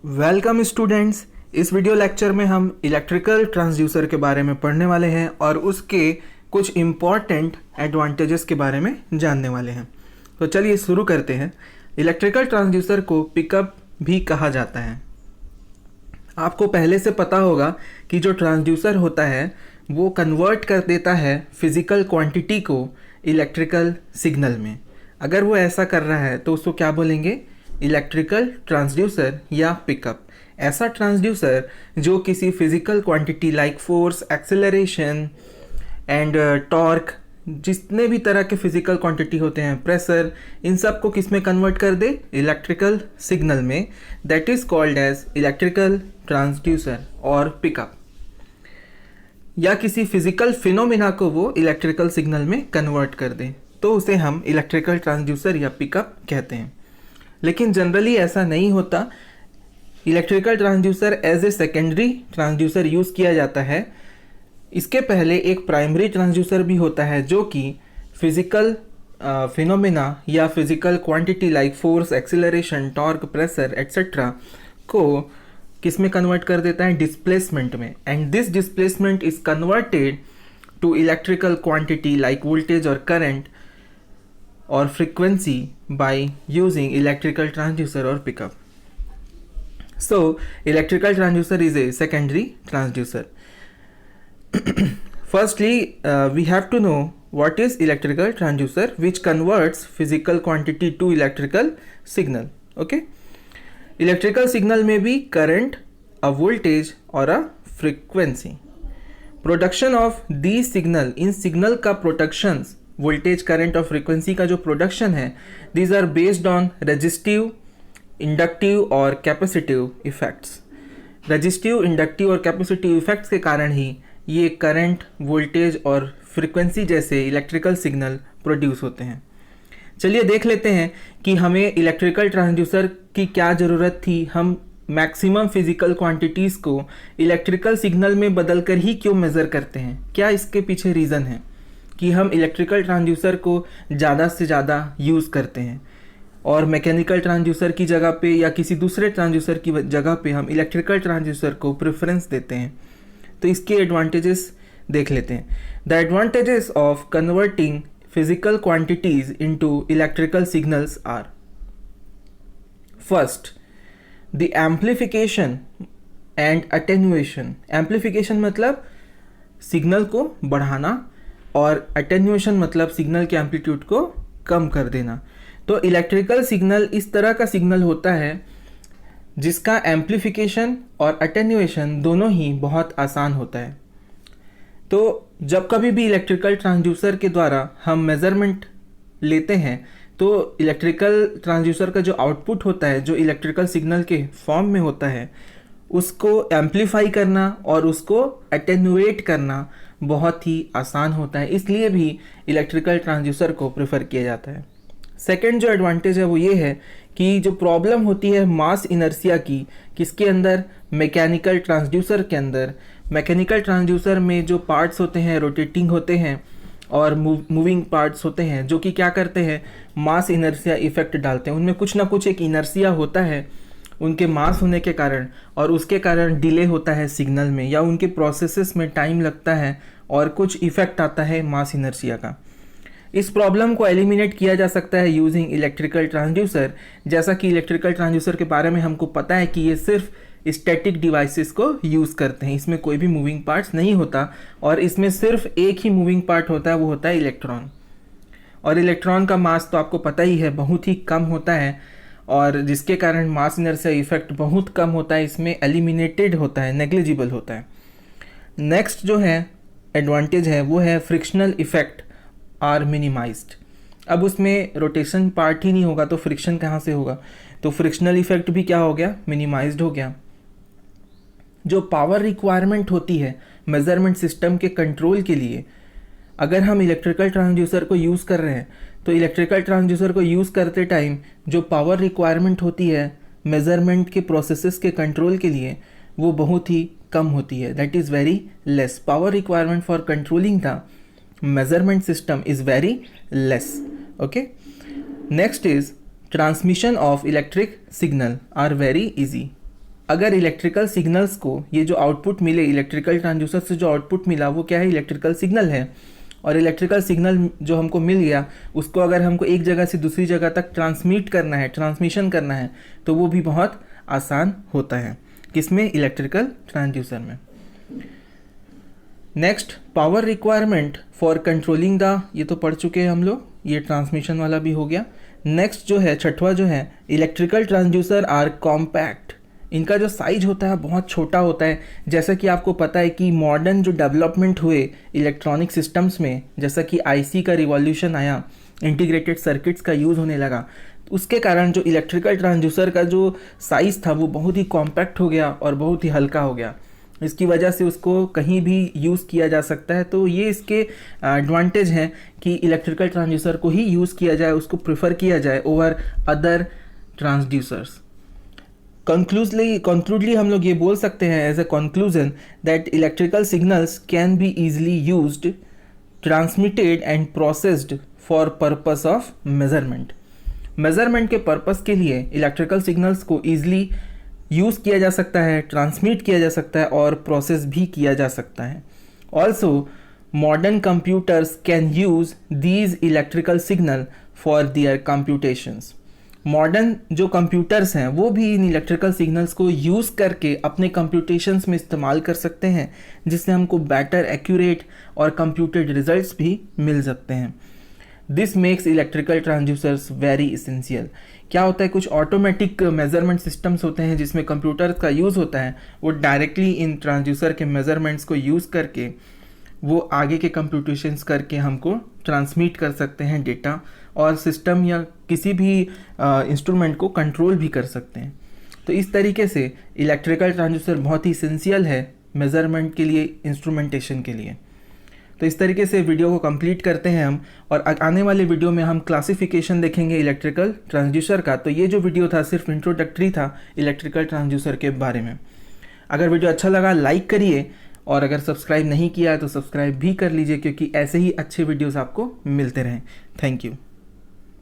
Welcome students. इस video lecture में हम इलेक्ट्रिकल ट्रांसड्यूसर के बारे में पढ़ने वाले हैं और उसके कुछ इम्पॉर्टेंट एडवांटेजेस के बारे में जानने वाले हैं। तो चलिए शुरू करते हैं। इलेक्ट्रिकल ट्रांसड्यूसर को पिकअप भी कहा जाता है। आपको पहले से पता होगा कि जो ट्रांसड्यूसर होता है वो कन्वर्ट कर देता है फिजिकल क्वांटिटी को इलेक्ट्रिकल सिग्नल में। अगर वो ऐसा कर रहा है तो उसको क्या बोलेंगे? इलेक्ट्रिकल ट्रांसड्यूसर या पिकअप। ऐसा ट्रांसड्यूसर जो किसी physical quantity like force, acceleration and torque, जितने भी तरह के फिजिकल क्वांटिटी होते हैं, प्रेशर, इन सब को किस में कन्वर्ट कर दे? इलेक्ट्रिकल सिग्नल में। That is called as electrical transducer और पिकअप। या किसी फिजिकल फिनोमिना को वो इलेक्ट्रिकल सिग्नल में कन्वर्ट कर दे तो उसे हम इलेक्ट्रिकल ट्रांसड्यूसर या पिकअप कहते हैं। लेकिन जनरली ऐसा नहीं होता। Electrical transducer as a secondary transducer use किया जाता है। इसके पहले एक प्राइमरी ट्रांसड्यूसर भी होता है जो कि फिजिकल फिनोमेना या physical quantity like force, acceleration, torque, pressure etcetera को किस में कन्वर्ट कर देता है? डिस्प्लेसमेंट में। And this displacement is converted to electrical quantity like voltage और current or frequency by using electrical transducer or pickup. So electrical transducer is a secondary transducer. Firstly, we have to know what is electrical transducer, which converts physical quantity to electrical signal. Okay, electrical signal may be current, a voltage or a frequency. Production of these signal, in signal का productions, voltage, current और frequency का जो production है, these are based on resistive, inductive और capacitive effects. Resistive, inductive और capacitive effects के कारण ही ये करंट, वोल्टेज और फ्रीक्वेंसी जैसे इलेक्ट्रिकल सिग्नल प्रोड्यूस होते हैं। चलिए देख लेते हैं कि हमें इलेक्ट्रिकल ट्रांसड्यूसर की क्या ज़रूरत थी। हम मैक्सिमम फिजिकल क्वांटिटीज़ को इलेक्ट्रिकल सिग्नल में बदल कर ही क्यों मेज़र करते हैं? क्या इसके पीछे रीज़न है कि हम इलेक्ट्रिकल ट्रांसड्यूसर को ज़्यादा से ज़्यादा यूज़ करते हैं और मैकेनिकल ट्रांसड्यूसर की जगह पे या किसी दूसरे ट्रांसड्यूसर की जगह पे हम इलेक्ट्रिकल ट्रांसड्यूसर को प्रेफरेंस देते हैं? तो इसके एडवांटेजेस देख लेते हैं। The advantages of converting physical quantities into electrical signals are: first, the amplification and attenuation. Amplification मतलब सिग्नल को बढ़ाना और अटेन्यूएशन मतलब सिग्नल के एम्पलीट्यूड को कम कर देना। तो इलेक्ट्रिकल सिग्नल इस तरह का सिग्नल होता है जिसका एम्प्लीफिकेशन और अटेन्यूएशन दोनों ही बहुत आसान होता है। तो जब कभी भी इलेक्ट्रिकल ट्रांसड्यूसर के द्वारा हम मेज़रमेंट लेते हैं तो इलेक्ट्रिकल ट्रांसड्यूसर का जो आउटपुट होता है, जो इलेक्ट्रिकल सिग्नल के फॉर्म में होता है, उसको एम्प्लीफाई करना और उसको अटेन्यूएट करना बहुत ही आसान होता है। इसलिए भी इलेक्ट्रिकल ट्रांसड्यूसर को प्रेफर किया जाता है। सेकंड जो एडवांटेज है वो ये है कि जो प्रॉब्लम होती है मास इनर्शिया की, किसके अंदर? मैकेनिकल ट्रांसड्यूसर के अंदर। मैकेनिकल ट्रांसड्यूसर में जो पार्ट्स होते हैं रोटेटिंग होते हैं और मूविंग पार्ट्स होते हैं जो कि क्या करते हैं? मास इनर्शिया इफेक्ट डालते हैं। उनमें कुछ ना कुछ एक इनर्शिया होता है उनके मास होने के कारण, और उसके कारण डिले होता है सिग्नल में या उनके प्रोसेसेस में टाइम लगता है और कुछ इफेक्ट आता है मास इनर्शिया का। इस प्रॉब्लम को एलिमिनेट किया जा सकता है यूजिंग इलेक्ट्रिकल ट्रांसड्यूसर। जैसा कि इलेक्ट्रिकल ट्रांसड्यूसर के बारे में हमको पता है कि ये सिर्फ स्टैटिक डिवाइसेस को यूज़ करते हैं, इसमें कोई भी मूविंग पार्ट्स नहीं होता और इसमें सिर्फ एक ही मूविंग पार्ट होता है, वो होता है इलेक्ट्रॉन। और इलेक्ट्रॉन का मास तो आपको पता ही है, बहुत ही कम होता है और जिसके कारण मास इनर्शिया इफेक्ट बहुत कम होता है, इसमें एलिमिनेटेड होता है, नेग्लिजिबल होता है। नेक्स्ट जो है एडवांटेज है वो है फ्रिक्शनल इफेक्ट आर मिनिमाइज्ड। अब उसमें रोटेशन पार्ट ही नहीं होगा तो फ्रिक्शन कहाँ से होगा? तो फ्रिक्शनल इफेक्ट भी क्या हो गया? मिनिमाइज्ड हो गया। जो पावर रिक्वायरमेंट होती है मेजरमेंट सिस्टम के कंट्रोल के लिए, अगर हम इलेक्ट्रिकल ट्रांसड्यूसर को यूज़ कर रहे हैं तो इलेक्ट्रिकल ट्रांसड्यूसर को यूज़ करते टाइम जो पावर रिक्वायरमेंट होती है मेज़रमेंट के प्रोसेसेस के कंट्रोल के लिए वो बहुत ही कम होती है। That is very less. Power requirement for controlling the measurement system is very less. Okay, next is transmission of electric signal are very easy. अगर इलेक्ट्रिकल सिग्नल्स को ये जो आउटपुट मिले इलेक्ट्रिकल ट्रांसड्यूसर से जो आउटपुट मिला वो क्या है, इलेक्ट्रिकल सिग्नल है। और इलेक्ट्रिकल सिग्नल जो हमको मिल गया उसको अगर हमको एक जगह से दूसरी जगह तक ट्रांसमिट करना है, ट्रांसमिशन करना है, तो वो भी बहुत आसान होता है। किसमें? इलेक्ट्रिकल ट्रांसड्यूसर में। Next, power requirement for controlling the, ये तो पढ़ चुके हैं हम लोग, ये ट्रांसमिशन वाला भी हो गया। नेक्स्ट जो है छठवां जो है, इलेक्ट्रिकल ट्रांसड्यूसर आर कॉम्पैक्ट। इनका जो साइज होता है बहुत छोटा होता है। जैसा कि आपको पता है कि मॉडर्न जो डेवलपमेंट हुए इलेक्ट्रॉनिक सिस्टम्स में, जैसा कि आईसी का रिवॉल्यूशन आया, इंटीग्रेटेड सर्किट्स का यूज़ होने लगा, तो उसके कारण जो इलेक्ट्रिकल ट्रांसड्यूसर का जो साइज़ था वो बहुत ही कॉम्पैक्ट हो गया और बहुत ही हल्का हो गया। इसकी वजह से उसको कहीं भी यूज़ किया जा सकता है। तो ये इसके एडवांटेज हैं कि इलेक्ट्रिकल ट्रांसड्यूसर को ही यूज़ किया जाए, उसको प्रेफर किया जाए ओवर अदर ट्रांसड्यूसर्स। कंक्लूडली हम लोग ये बोल सकते हैं as a conclusion that electrical signals can be easily used, transmitted and processed for purpose of measurement. Measurement के पर्पस के लिए इलेक्ट्रिकल सिग्नल्स को ईजिली यूज़ किया जा सकता है, ट्रांसमिट किया जा सकता है और प्रोसेस भी किया जा सकता है। Also modern computers can use these electrical signal for their computations. Modern जो कंप्यूटर्स हैं वो भी इन इलेक्ट्रिकल सिग्नल्स को यूज़ करके अपने कंप्यूटेशंस में इस्तेमाल कर सकते हैं, जिससे हमको बेटर एक्यूरेट और कंप्यूटेड रिजल्ट्स भी मिल सकते हैं। This makes electrical transducers very essential. क्या होता है, कुछ ऑटोमेटिक मेजरमेंट सिस्टम्स होते हैं जिसमें कंप्यूटर्स का यूज़ होता है, वो डायरेक्टली इन ट्रांसड्यूसर के मेजरमेंट्स को यूज़ करके वो आगे के कंप्यूटेशंस करके हमको ट्रांसमिट कर सकते हैं डेटा, और सिस्टम या किसी भी इंस्ट्रूमेंट को कंट्रोल भी कर सकते हैं। तो इस तरीके से इलेक्ट्रिकल ट्रांसड्यूसर बहुत ही इसेंशियल है मेजरमेंट के लिए, इंस्ट्रूमेंटेशन के लिए। तो इस तरीके से वीडियो को कंप्लीट करते हैं हम, और आने वाले वीडियो में हम क्लासिफिकेशन देखेंगे इलेक्ट्रिकल ट्रांसड्यूसर का। तो ये जो वीडियो था सिर्फ इंट्रोडक्टरी था इलेक्ट्रिकल ट्रांसड्यूसर के बारे में। अगर वीडियो अच्छा लगा लाइक करिए, और अगर सब्सक्राइब नहीं किया है तो सब्सक्राइब भी कर लीजिए, क्योंकि ऐसे ही अच्छे वीडियोस आपको मिलते रहें। Thank you.